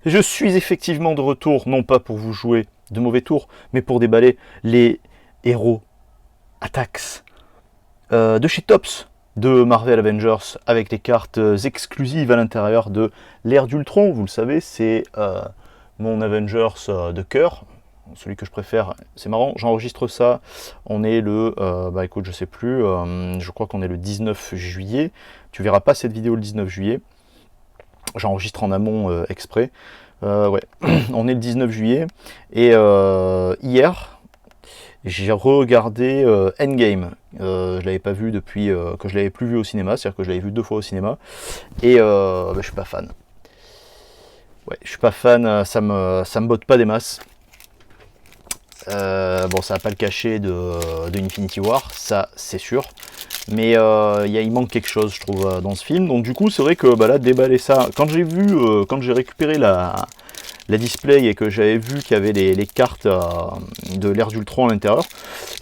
Je suis effectivement de retour, non pas pour vous jouer de mauvais tours, mais pour déballer les héros Attacks de chez Topps de Marvel Avengers avec les cartes exclusives à l'intérieur de l'ère d'Ultron. Vous le savez, c'est mon Avengers de cœur, celui que je préfère. C'est marrant, j'enregistre ça, on est le, bah écoute, je sais plus, je crois qu'on est le 19 juillet. Tu verras pas cette vidéo le 19 juillet. J'enregistre en amont exprès. Ouais, on est le 19 juillet. Et hier, j'ai regardé Endgame. Je l'avais pas vu depuis que je l'avais plus vu au cinéma, c'est-à-dire que je l'avais vu 2 fois au cinéma. Et bah, je suis pas fan. Ouais, je suis pas fan, ça me botte pas des masses. Bon, ça n'a pas le cachet de Infinity War, ça c'est sûr. Mais il manque quelque chose, je trouve, dans ce film. Donc du coup, c'est vrai que bah, là, déballer ça, quand j'ai vu, quand j'ai récupéré la display et que j'avais vu qu'il y avait les cartes de l'ère d'Ultron à l'intérieur,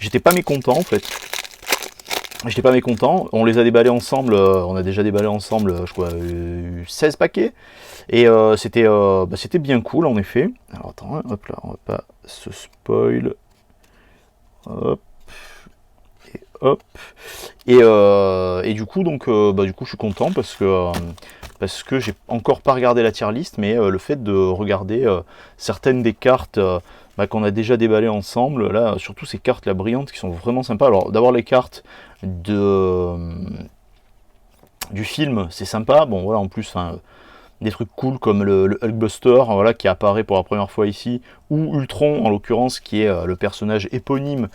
j'étais pas mécontent en fait. J'étais pas mécontent. On les a déballés ensemble, on a déjà déballé ensemble, je crois, 16 paquets. Et c'était bien cool en effet. Alors attends, hein, hop là, on va pas se spoil. Hop. Et hop. Et du coup, donc, du coup, je suis content parce que j'ai encore pas regardé la tier list, mais le fait de regarder certaines des cartes qu'on a déjà déballées ensemble, là, surtout ces cartes là brillantes qui sont vraiment sympas. Alors d'abord les cartes du film, c'est sympa. Bon voilà, en plus, des trucs cool comme le Hulkbuster, voilà, qui apparaît pour la première fois ici, ou Ultron en l'occurrence, qui est le personnage éponyme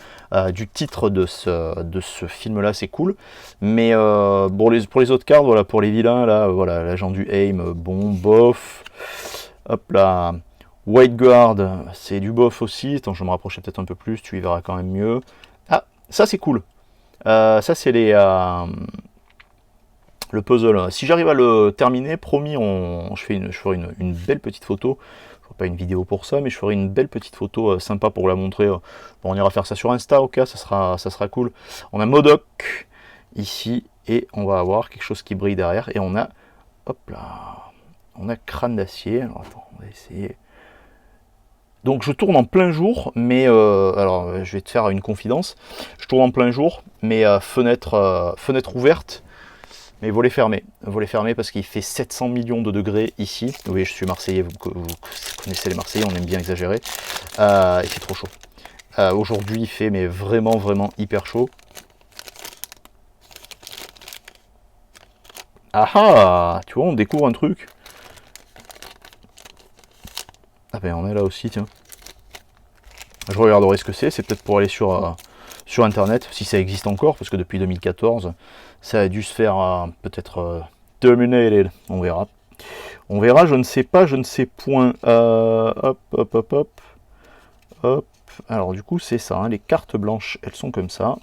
du titre de ce film-là, c'est cool. Mais bon, pour les autres cartes, voilà, pour les vilains, là, voilà, l'agent du AIM, bon, bof. Hop là, White Guard, c'est du bof aussi. Attends, je vais me rapprocher peut-être un peu plus, tu y verras quand même mieux. Ah, ça c'est cool. Ça c'est le puzzle. Si j'arrive à le terminer, promis, je ferai une belle petite photo. Je ferai pas une vidéo pour ça, mais je ferai une belle petite photo sympa pour la montrer. Bon, on ira faire ça sur Insta, ok, ça sera cool. On a Modoc ici, et on va avoir quelque chose qui brille derrière. Et on a, hop là, on a Crâne d'Acier. Alors attends, on va essayer. Donc je tourne en plein jour, mais alors je vais te faire une confidence. Je tourne en plein jour, mais fenêtre ouverte. Mais volet fermé parce qu'il fait 700 millions de degrés ici. Oui, je suis Marseillais, vous connaissez les Marseillais, on aime bien exagérer. Il fait trop chaud. Aujourd'hui, il fait mais vraiment, vraiment hyper chaud. Ah ah, tu vois, on découvre un truc. Ah ben, on est là aussi, tiens. Je regarderai ce que c'est peut-être pour aller sur Internet, si ça existe encore, parce que depuis 2014, ça a dû se faire peut-être terminated, on verra. On verra, je ne sais pas, je ne sais point. Hop, hop, hop, hop. Hop. Alors du coup, c'est ça, hein, les cartes blanches, elles sont comme ça.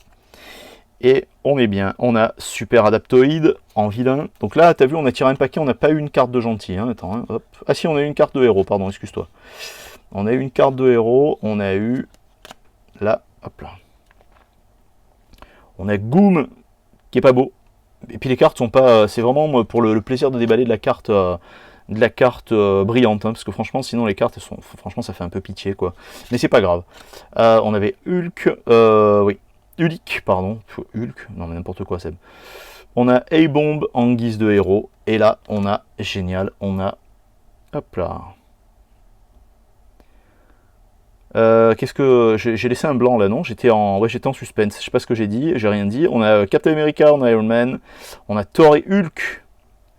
Et on est bien, on a Super Adaptoid en vilain. Donc là, t'as vu, on a tiré un paquet, on n'a pas eu une carte de gentil. Hein. Attends, hein, hop. Ah si, on a eu une carte de héros, pardon, excuse-toi. On a eu une carte de héros, on a eu... Là, hop là. On a Goom, qui est pas beau. Et puis les cartes sont pas... C'est vraiment pour le plaisir de déballer de la carte brillante. Hein, parce que franchement, sinon les cartes, elles sont... Franchement, ça fait un peu pitié, quoi. Mais c'est pas grave. On avait Hulk... oui. Hulk, pardon. Hulk, non mais n'importe quoi, Seb. On a A-Bomb en guise de héros. Et là, on a... Génial, on a... Hop là. Qu'est-ce que j'ai laissé un blanc là, non? J'étais en suspense, je sais pas ce que j'ai dit, j'ai rien dit. On a Captain America, on a Iron Man, on a Thor et Hulk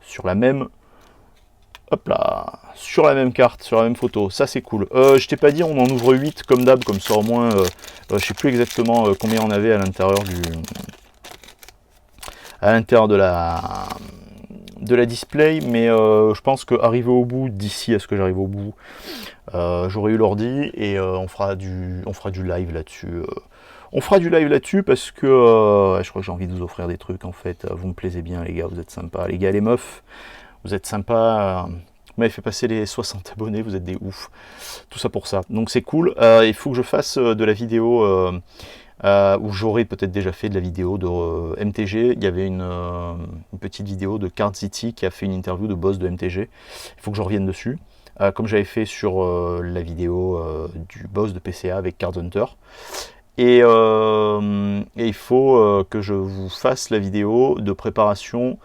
sur la même, hop là, sur la même carte, sur la même photo. Ça c'est cool. Je t'ai pas dit, on en ouvre 8 comme d'hab, comme ça au moins, je sais plus exactement combien on avait à l'intérieur de la display, mais je pense qu'arriver au bout, d'ici à ce que j'arrive au bout, j'aurai eu l'ordi et on fera du live là-dessus. On fera du live là-dessus parce que je crois que j'ai envie de vous offrir des trucs en fait. Vous me plaisez bien les gars, vous êtes sympas. Les gars, les meufs, vous êtes sympas. Vous m'avez fait passer les 60 abonnés, vous êtes des oufs. Tout ça pour ça. Donc c'est cool. Il faut que je fasse de la vidéo... où j'aurais peut-être déjà fait de la vidéo de MTG. Il y avait une petite vidéo de Card City qui a fait une interview de boss de MTG. Il faut que je revienne dessus. comme j'avais fait sur la vidéo du boss de PCA avec Card Hunter. Et il faut que je vous fasse la vidéo de préparation,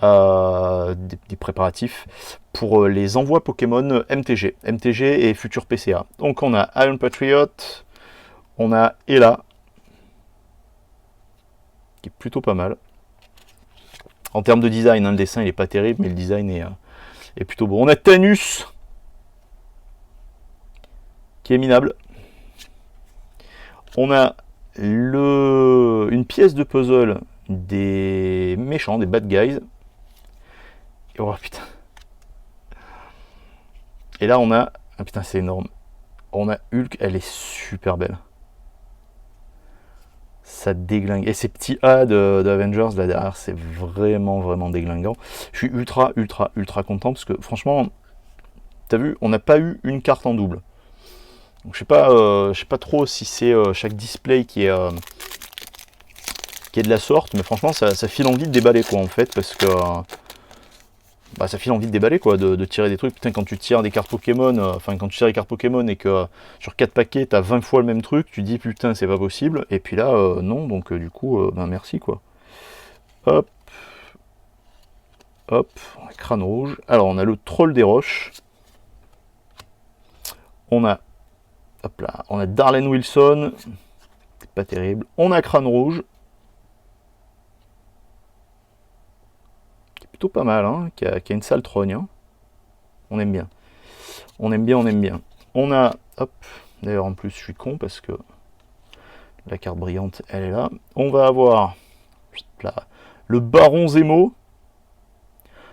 des préparatifs pour les envois Pokémon MTG et futur PCA. Donc on a Iron Patriot, on a Ella, qui est plutôt pas mal. En termes de design, hein, le dessin il est pas terrible, mais le design est plutôt beau. On a Thanos, qui est minable. On a une pièce de puzzle des méchants, des bad guys. Et oh putain. Et là on a... Ah putain c'est énorme. On a Hulk, elle est super belle. Ça déglingue. Et ces petits A d'Avengers là derrière, c'est vraiment déglinguant. Je suis ultra content parce que franchement, t'as vu, on n'a pas eu une carte en double. Donc, je sais pas trop si c'est chaque display qui est de la sorte, mais franchement ça file envie de déballer quoi en fait, parce que bah, ça file envie de déballer quoi, de tirer des trucs. Putain, quand tu tires des cartes Pokémon, quand tu tires des cartes Pokémon et que sur 4 paquets t'as 20 fois le même truc, tu dis putain c'est pas possible, et puis là non, donc du coup ben merci quoi. Hop, hop, on a Crâne Rouge. Alors on a le Troll des Roches. On a hop là, on a Darlene Wilson, c'est pas terrible. On a Crâne Rouge, qui est plutôt pas mal, hein, qui a une sale trogne. Hein. On aime bien. On aime bien. On a, hop, d'ailleurs en plus je suis con parce que la carte brillante elle est là. On va avoir là, le Baron Zemo.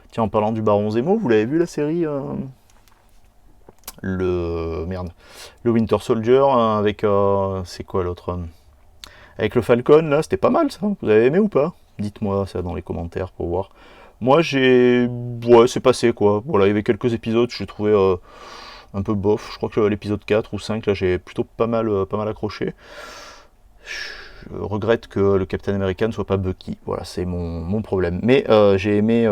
Tiens, en parlant du Baron Zemo, vous l'avez vu la série le Winter Soldier avec c'est quoi l'autre avec le Falcon là, c'était pas mal ça. Vous avez aimé ou pas? Dites-moi ça dans les commentaires pour voir. Moi ouais, c'est passé quoi. Voilà, il y avait quelques épisodes, je trouvais un peu bof. Je crois que l'épisode 4 ou 5 là, j'ai plutôt pas mal accroché. Je regrette que le Captain America ne soit pas Bucky. Voilà, c'est mon problème. Mais j'ai aimé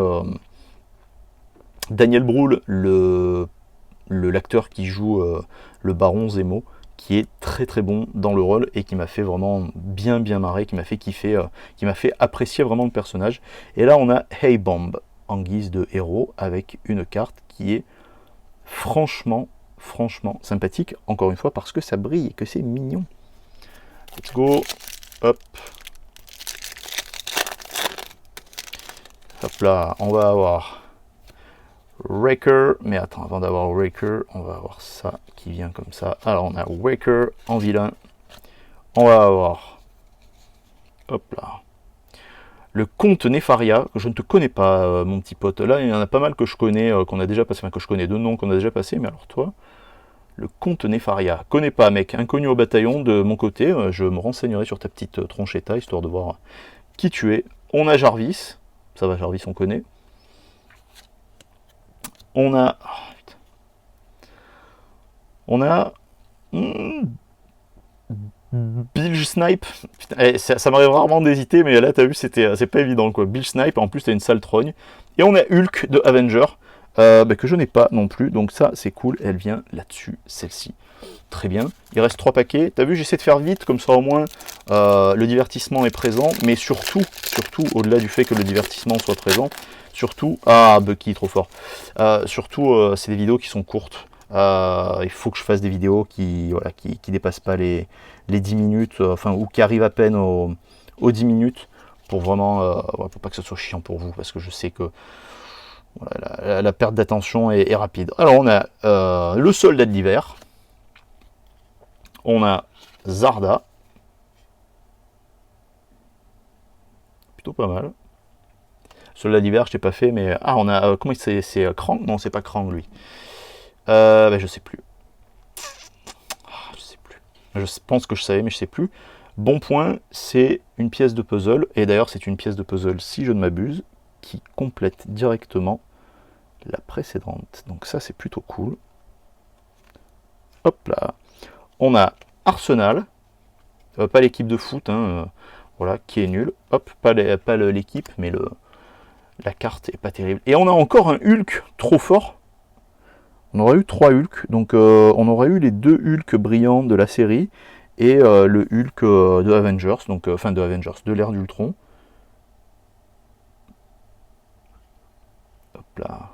Daniel Brühl, l'acteur qui joue le Baron Zemo, qui est très bon dans le rôle et qui m'a fait vraiment bien marrer, qui m'a fait kiffer, qui m'a fait apprécier vraiment le personnage. Et là on a Hey Bomb en guise de héros avec une carte qui est franchement sympathique, encore une fois parce que ça brille et que c'est mignon. Let's go, hop. Hop là, on va avoir Wrecker, mais attends, avant d'avoir Wrecker, on va avoir ça qui vient comme ça. Alors on a Wrecker en vilain. On va avoir, hop là, le comte Nefaria, que je ne te connais pas, mon petit pote. Là, il y en a pas mal que je connais, qu'on a déjà passé, enfin que je connais de noms qu'on a déjà passé, mais alors toi, le comte Nefaria, connais pas mec, inconnu au bataillon de mon côté, je me renseignerai sur ta petite tronchetta, histoire de voir qui tu es. On a Jarvis, ça va Jarvis on connaît. On a... On a... Bilge Snipe. Putain, ça m'arrive rarement d'hésiter, mais là, t'as vu, c'est pas évident, quoi. Bilge Snipe, en plus, t'as une sale trogne. Et on a Hulk de Avenger, que je n'ai pas non plus, donc ça, c'est cool. Elle vient là-dessus, celle-ci. Très bien. Il reste 3 paquets. T'as vu, j'essaie de faire vite, comme ça, au moins, le divertissement est présent, mais surtout, au-delà du fait que le divertissement soit présent, surtout, ah Bucky trop fort, surtout c'est des vidéos qui sont courtes, il faut que je fasse des vidéos qui dépassent pas les 10 minutes, enfin ou qui arrivent à peine aux 10 minutes, pour vraiment, pour pas que ce soit chiant pour vous, parce que je sais que voilà, la perte d'attention est rapide. Alors on a le soldat de l'hiver, on a Zarda, plutôt pas mal. Soldat d'hiver, je t'ai pas fait, mais... Ah, on a... comment c'est Krang? Non, c'est pas Krang, lui. Ben, je sais plus. Ah, je sais plus. Je pense que je savais, mais je sais plus. Bon point, c'est une pièce de puzzle. Et d'ailleurs, c'est une pièce de puzzle, si je ne m'abuse, qui complète directement la précédente. Donc ça, c'est plutôt cool. Hop là. On a Arsenal. Pas l'équipe de foot, hein, voilà, qui est nul. Hop, pas l'équipe, mais la carte est pas terrible. Et on a encore un Hulk trop fort. On aurait eu 3 Hulk, donc on aurait eu les 2 Hulk brillants de la série, et le Hulk de Avengers, donc enfin de Avengers, de l'ère d'Ultron. Hop là.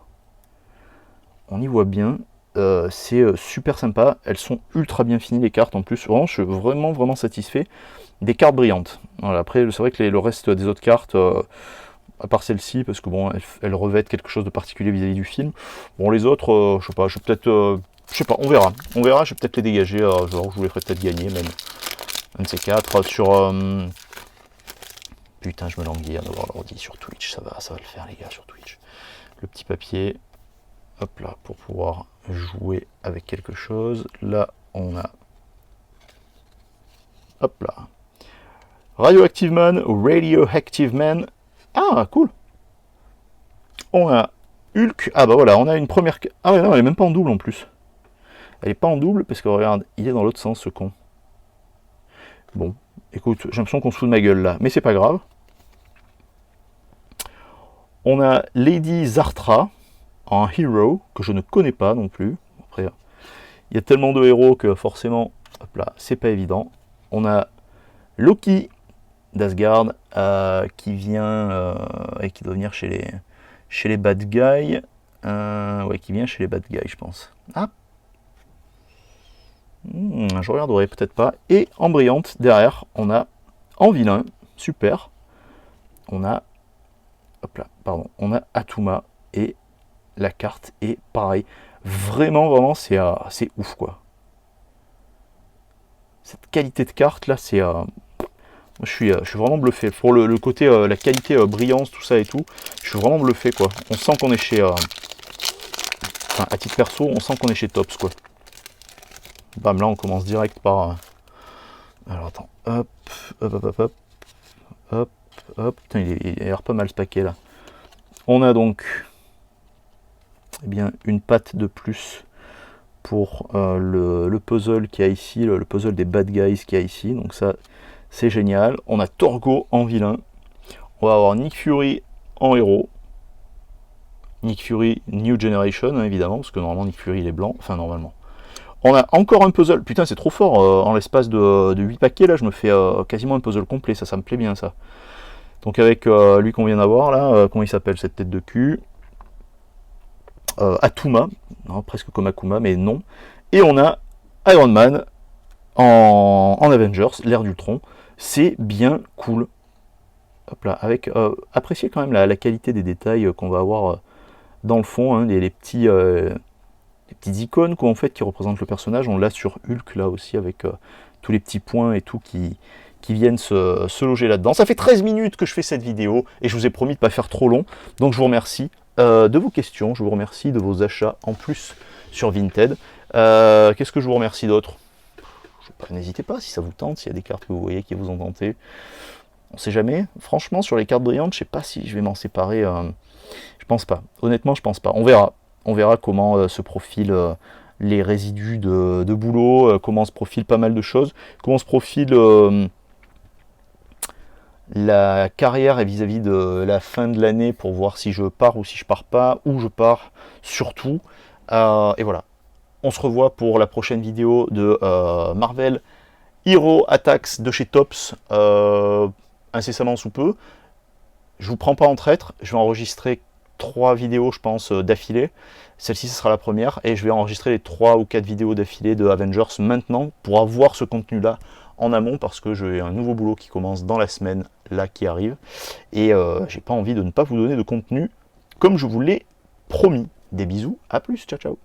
On y voit bien. C'est super sympa. Elles sont ultra bien finies les cartes en plus. Vraiment, je suis vraiment satisfait des cartes brillantes. Voilà, après, c'est vrai que le reste des autres cartes, à part celle-ci, parce que bon, elles revêtent quelque chose de particulier vis-à-vis du film. Bon, les autres, je sais pas, je vais peut-être, je sais pas, on verra. On verra, je vais peut-être les dégager. Genre, je vous les ferai peut-être gagner même. Un de ces quatre sur. Putain, je me languis à d'avoir l'ordi sur Twitch. Ça va le faire les gars sur Twitch. Le petit papier. Hop là, pour pouvoir jouer avec quelque chose. Là, on a... Hop là. Radioactive Man, Radioactive Man. Ah, cool. On a Hulk. Ah bah voilà, on a une première... Ah ouais, non, elle est même pas en double en plus. Elle est pas en double parce que regarde, il est dans l'autre sens ce con. Bon, écoute, j'ai l'impression qu'on se fout de ma gueule là, mais c'est pas grave. On a Lady Zartra, en hero, que je ne connais pas non plus. Après, il y a tellement de héros que forcément, hop là, c'est pas évident. On a Loki d'Asgard qui vient et qui doit venir chez les bad guys. Ouais, qui vient chez les bad guys, je pense. Ah, je regarderai peut-être pas. Et en brillante, derrière, on a en vilain, super. On a, hop là, pardon, on a Atuma et la carte est pareil. Vraiment, c'est ouf quoi. Cette qualité de carte là, c'est je suis vraiment bluffé. Pour le côté, la qualité brillance, tout ça et tout, je suis vraiment bluffé quoi. On sent qu'on est chez... enfin, à titre perso, on sent qu'on est chez Tops quoi. Bam, là on commence direct par... alors attends, hop. Putain, il a l'air pas mal ce paquet là. On a donc... eh bien, une patte de plus pour le puzzle qu'il y a ici, le puzzle des bad guys qu'il y a ici. Donc ça, c'est génial. On a Torgo en vilain. On va avoir Nick Fury en héros. Nick Fury New Generation, hein, évidemment, parce que normalement Nick Fury il est blanc. Enfin, normalement. On a encore un puzzle. Putain, c'est trop fort. En l'espace de 8 paquets, là, je me fais quasiment un puzzle complet. Ça me plaît bien, ça. Donc avec lui qu'on vient d'avoir, là, comment il s'appelle, cette tête de cul, Atuma, hein, presque comme Akuma, mais non. Et on a Iron Man en Avengers, l'ère d'Ultron. C'est bien cool. Hop là, avec appréciez quand même la qualité des détails qu'on va avoir dans le fond, hein, les petites icônes quoi, en fait, qui représentent le personnage. On l'a sur Hulk là aussi, avec tous les petits points et tout qui viennent se loger là-dedans. Ça fait 13 minutes que je fais cette vidéo et je vous ai promis de ne pas faire trop long. Donc je vous remercie de vos questions, je vous remercie de vos achats en plus sur Vinted. Qu'est-ce que je vous remercie d'autre? N'hésitez pas si ça vous tente, s'il y a des cartes que vous voyez qui vous ont tenté. On sait jamais. Franchement, sur les cartes brillantes, je sais pas si je vais m'en séparer. Je pense pas. Honnêtement, je pense pas. On verra. On verra comment se profilent les résidus de boulot, comment se profile pas mal de choses, comment se profile la carrière et vis-à-vis de la fin de l'année pour voir si je pars ou si je pars pas, où je pars surtout. Et voilà. On se revoit pour la prochaine vidéo de Marvel Hero Attacks de chez Tops, incessamment sous peu. Je vous prends pas en traître, je vais enregistrer 3 vidéos, je pense, d'affilée. Celle-ci, ce sera la première, et je vais enregistrer les 3 ou 4 vidéos d'affilée de Avengers maintenant pour avoir ce contenu-là en amont, parce que j'ai un nouveau boulot qui commence dans la semaine, là, qui arrive, et j'ai pas envie de ne pas vous donner de contenu comme je vous l'ai promis. Des bisous, à plus, ciao ciao.